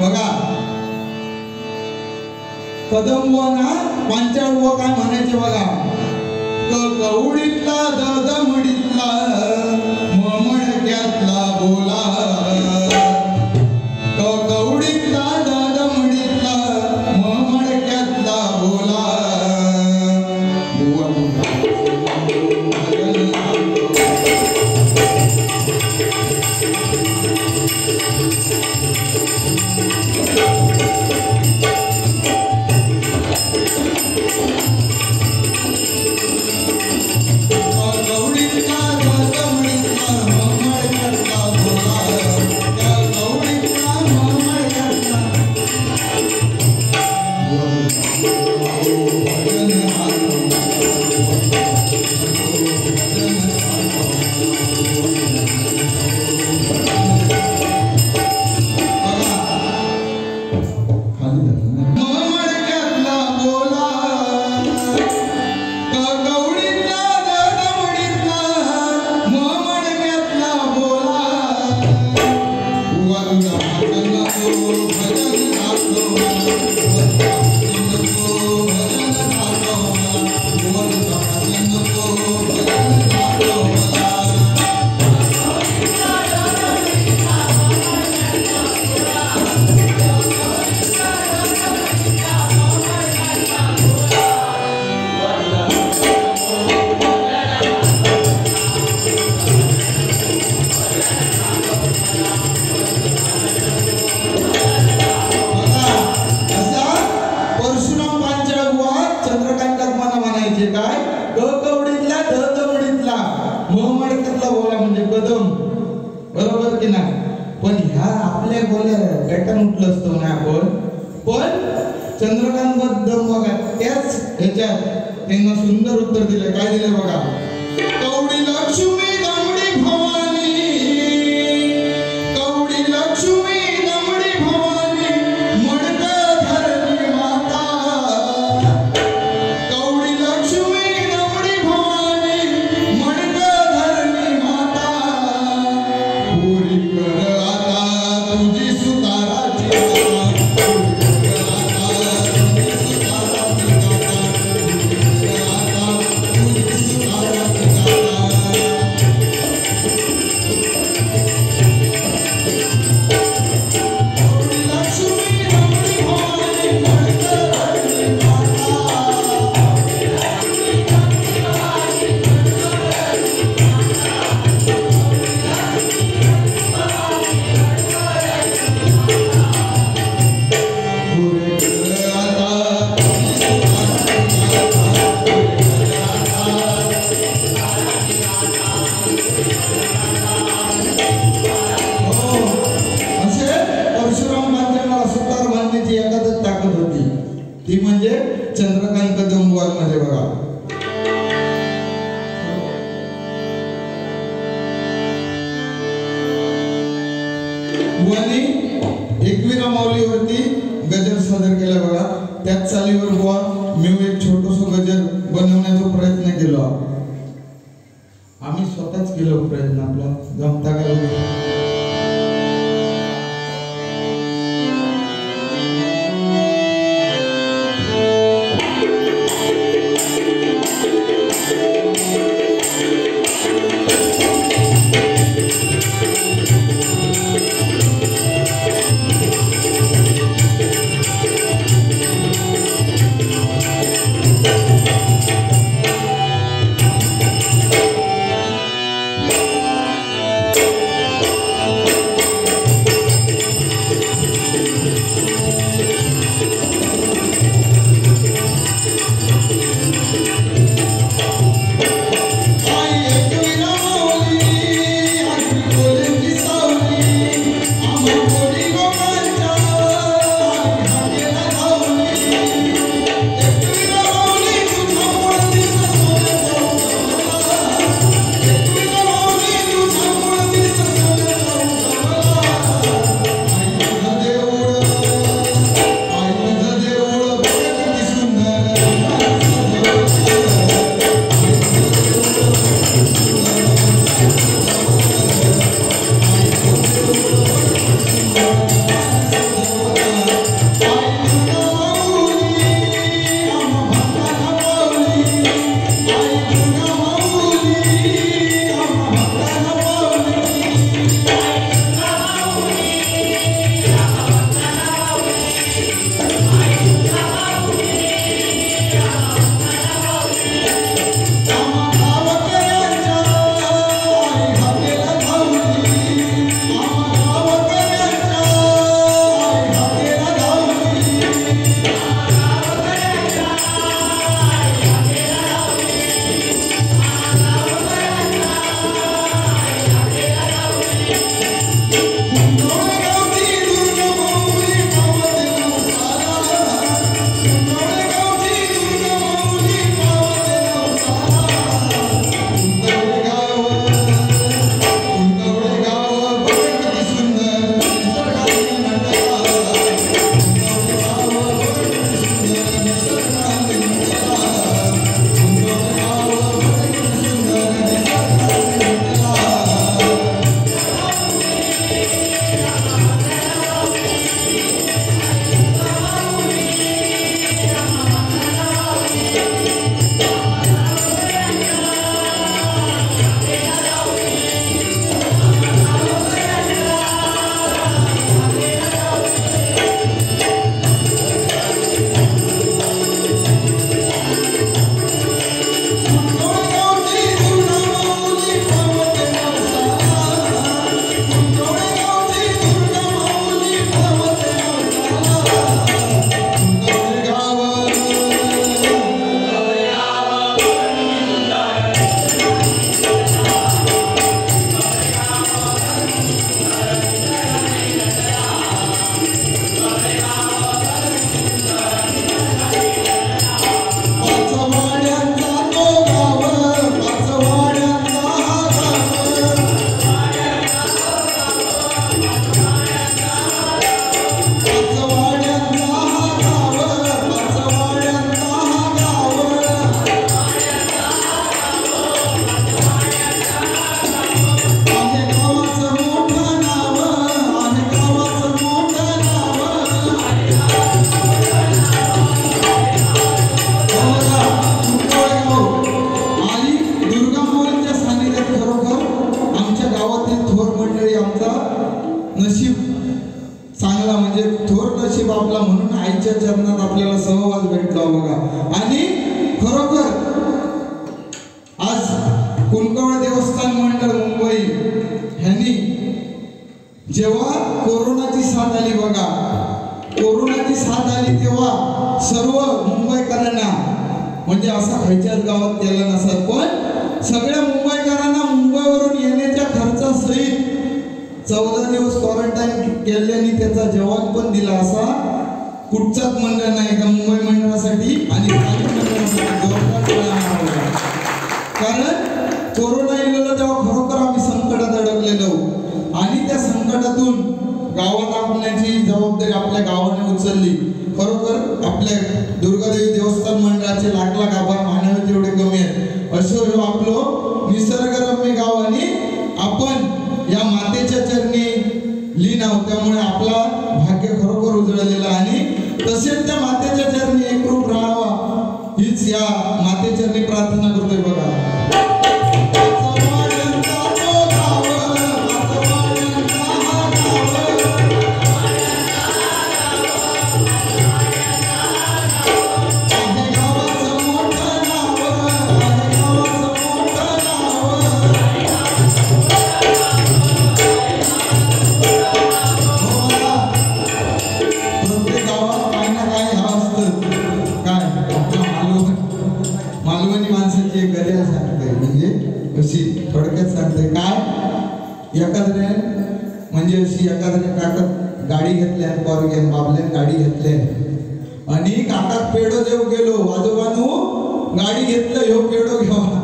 बघा कदम व ना पांचाळ व काय म्हणायचे बघा कवडीतला दमडीतला ममडक्यातला बोला कवडीतला दमडीतला ममडक्यातला बोला चंद्रकांत बद्दल बघा त्याच ह्याच्यात त्यांना सुंदर उत्तर दिले काय दिले बघा कवडी लक्ष्मी दमडी भवानी कवडी लक्ष्मी दमडी भवानी मडक धरणी माता कवडी लक्ष्मी दमडी भवानी मडक धरणी माता पुरी कर आता तुझी सुताराची ती म्हणजे चंद्रकांत कदमवारमध्ये बघा बुवानी एकविरा माऊलीवरती गजर सादर केला बघा त्याच चालीवर बुवा मी एक छोटस गजर बनवण्याचा प्रयत्न केला आम्ही स्वतःच केलो प्रयत्न आपला जमता का नशीब चांगला म्हणजे थोर नशीब आपला म्हणून आईच्या चरणात आपल्याला सहवास भेटला बघा. आणि खरोखर आज कुणकवळ देवस्थान मंडळ मुंबई ह्यांनी जेव्हा कोरोनाची साथ आली बघा, कोरोनाची साथ आली तेव्हा सर्व मुंबईकरांना म्हणजे असं खायच्याच गावात केलं नसत, पण सगळ्या मुंबईकरांना मुंबईवरून येण्याच्या खर्चासहित 14 दिवस क्वारंटाईन केल्याने त्याचा जवाब पण दिला. असा कुठचाच मंडळ नाही का मुंबई मंडळासाठी आणि कारण कोरोना येलेला तेव्हा खरोखर आम्ही संकटात अडकलेलो आणि त्या संकटातून गावात आणण्याची जबाबदारी आपल्या गावाने उचलली. खरोखर आपल्या दुर्गादेवी देवस्थान मंडळाचे लाख लाख आभार मानावे तेवढे कमी आहेत. असं आपलं निसर्गरम्य गाव आणि आपण या मातेच्या चरणी लीन आहोत, त्यामुळे आपला भाग्य खरोखर उजळलेलं आणि तसेच त्या मातेच्या चरणी एकरूप राहावा हीच या मातेचरणी प्रार्थना करतोय बघा. थोडक्यात सांगते काय एखाद्याने म्हणजे अशी एखाद्याने काका गाडी घेतल्या पोरग्यान बाबल्यान गाडी घेतल्या आणि काका पेडो देव गेलो आजोबानू गाडी घेतलं ह्यो पेडो घ्यावा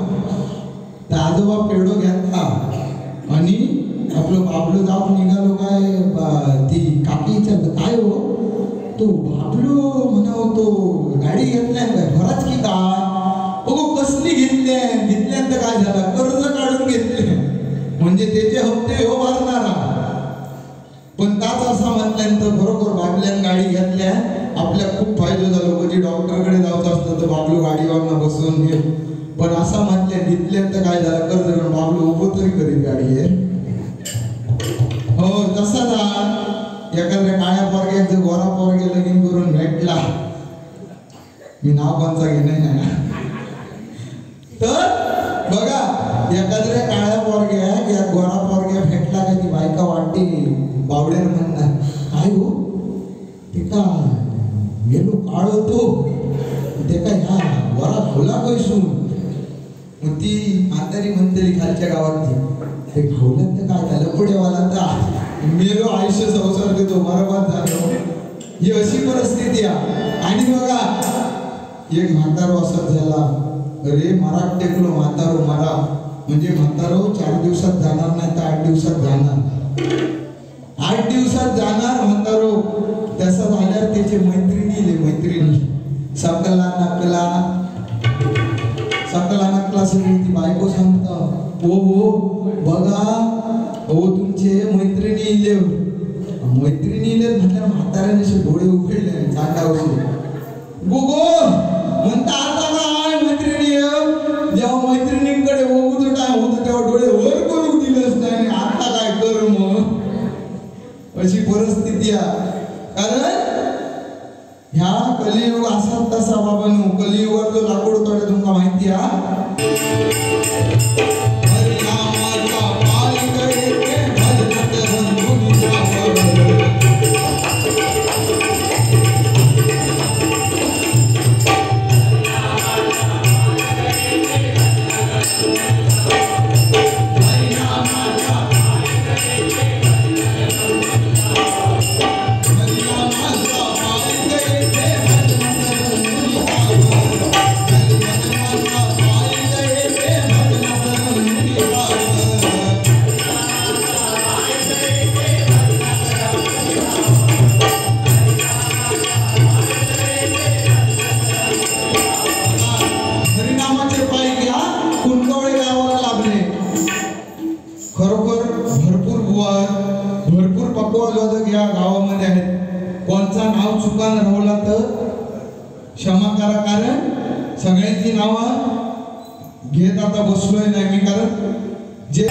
तर आजोबा पेडो घेतला आणि आपलं बाबलो जाऊन निघालो काय ती काकी विचारत काय हो तो बाबलो म्हणाव तो गाडी घेतल्या काय बराच की काय बघू कसली घेतल्यानंतर काय झालं कर्ज काढून घेतले म्हणजे त्याचे हप्ते हो भरणारा पण ताच असा म्हटल्यानंतर बरोबर बाबल्यान गाडी घेतल्या आपल्या खूप फायदा झाला. कधी डॉक्टरकडे जायचं असतं तर बाबलो गाडीवर बसून घे पण असा म्हटल्या घेतल्यानंतर काय झालं कर्ज काढून बाबलो उभं तरी करीत गाडी आहे. हो तसा जा एखाद्या काळ्या पोरग्याचं गोरा पोरगे लगीन करून भेटला मी नाव कोणचा घेणे नाही तर बघा एखाद्या काळ्या पोरग्या या गोरा पोरग्या भेटला का ती बायका वाटते बावड्यान म्हणणार काय हो ते का गेलो काळ होतो ते काय ह्या गोरा खोला कैसून मग ती म्हातारी म्हणते खालच्या गावात ते घावलं तर काय झालं पुढेवाला तर मेलो आयुष्य संसार देतो बरोबर झालो ही अशी परिस्थिती आहे. आणि बघा एक म्हातारो असत झाला अरे मराठ टेकलो म्हातारो मरा म्हणजे म्हातारो 4 दिवसात जाणार नाही तर 8 दिवसात जाणार 8 दिवसात जाणार म्हातारो तसा झाल्यावर त्याचे मैत्रिणी सकला नकला सगळी ती बायको सांगत हो बघा हो तुमचे मैत्रिणी इले म्हटल्या म्हाताऱ्याने डोळे उघडले चांडावशी गोगो म्हणता आता काय मैत्रिणी जेव्हा मैत्रिणींकडे बघू काय होतं तेव्हा डोळे वर करून दिलंच नाही आता काय करू मग अशी परिस्थिती आहे. कारण ह्या कलियुग असा तसा बाबांनो कलियुगात जो लाकूड तोडे तुमका माहिती आहे या गावामध्ये आहेत. कोणचा नाव चुकान राहिला तर क्षमा करा कारण सगळ्यांची नावं घेत आता बसलोय नाही मी कारण जे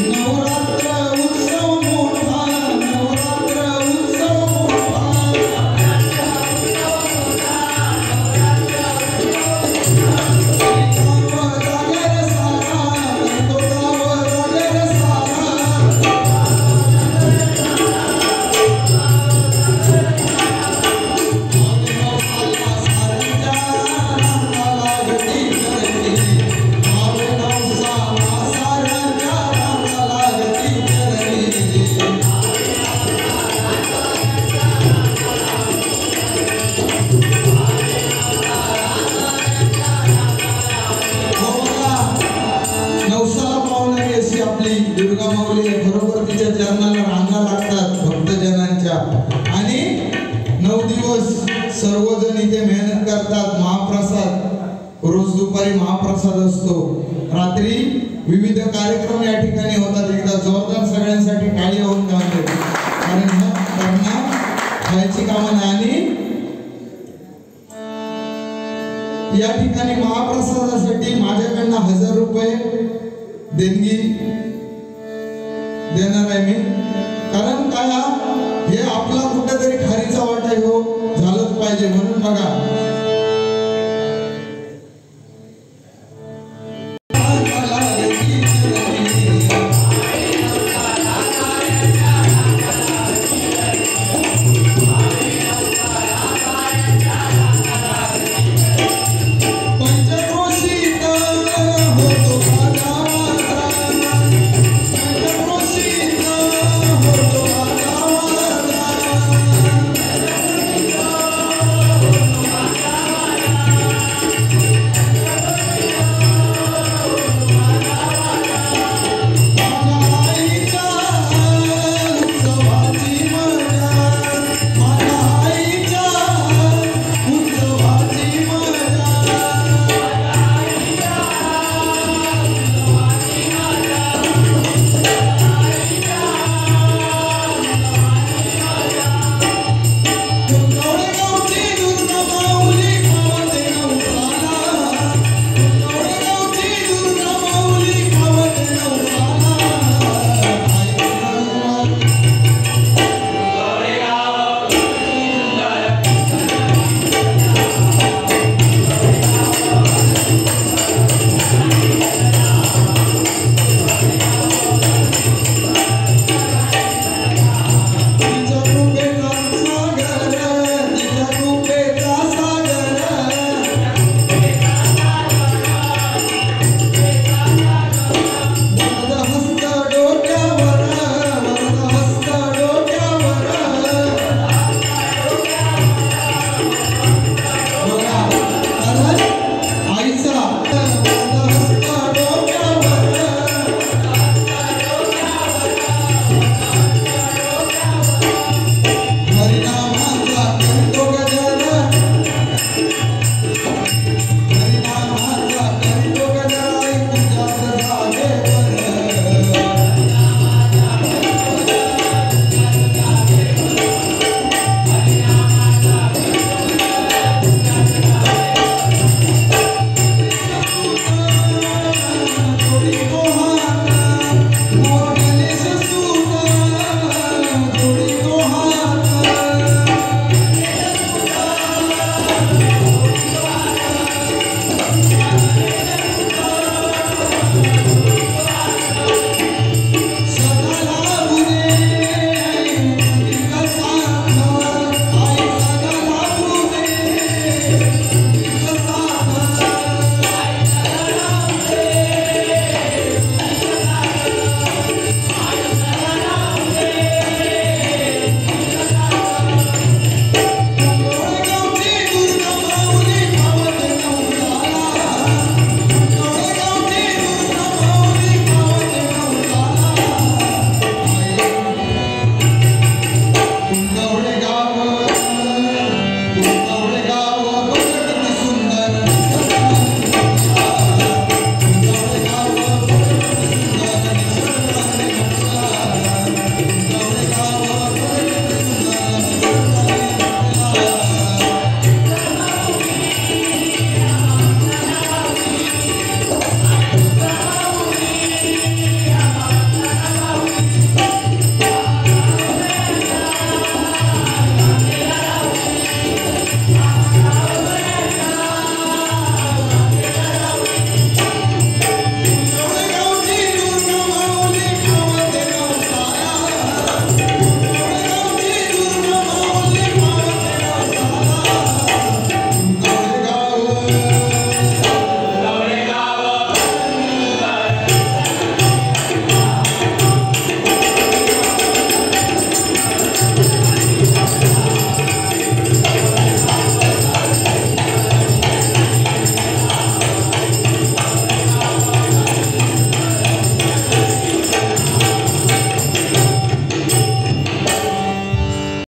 नवरात्र उत्सव मोठा, नवरात्र उत्सव मोठा, जागर सारा, तो गाव जागर सारा, नवसाला पावणारी अशी आपली दुर्गा माऊली आहे. बरोबर तिच्या चरणाला रांगा लागतात भक्तजनांच्या. आणि 9 दिवस सर्वजण इथे मेहनत करतात. महाप्रसाद रोज दुपारी महाप्रसाद असतो. रात्री विविध कार्यक्रम या ठिकाणी होतात. एकदा जोरदार सगळ्यांसाठी टाळी होऊन जाते, कारण त्यांना खायची कामं नाही. आणि या ठिकाणी महाप्रसादासाठी माझ्याकडनं 1000 रुपये देणगी देणार आहे मी. कारण काय, हे आपला कुठेतरी खारीचा वाटा हो झालंच पाहिजे. म्हणून बघा